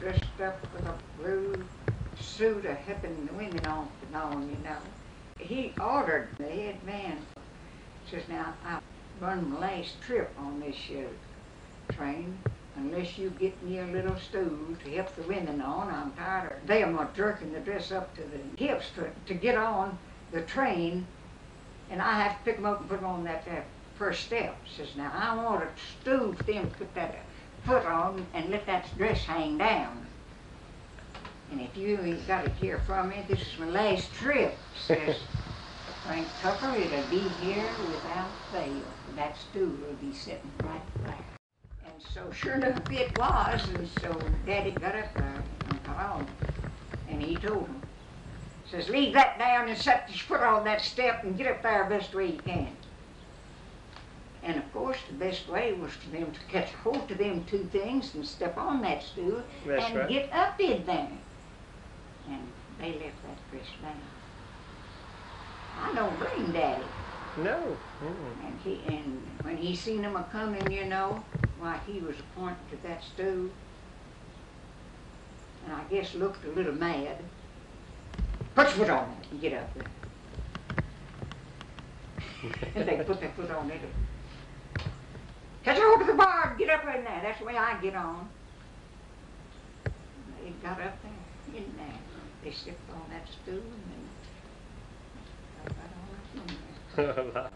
dressed up with a blue suit of helping the women off and on, you know. He ordered the head man. Says, now, I run my last trip on this train. Unless you get me a little stool to help the women on, I'm tired of them jerking the dress up to the hips to get on the train, and I have to pick them up and put them on that first step. Says, now, I want a stool for them to put that foot on and let that dress hang down. And if you ain't got it here from me, this is my last trip. Says, Frank Tucker, it'll be here without fail. That stool will be sitting right there. And so sure enough it was, and so Daddy got up there and got on. And he told him, says, leave that down and set your foot on that step and get up there the best way you can. And of course the best way was for them to catch a hold of them two things and step on that stool and get up in there. And they left that dress down. I don't blame Daddy. No. And when he seen them a-coming, you know, why, he was pointing to that stool, and I guess looked a little mad. Put your foot on it and get up there. And they put their foot on it. Catch hold of the bar and get up in there. That's the way I get on. And they got up there, in there. They stepped on that stool and then got right on up in there.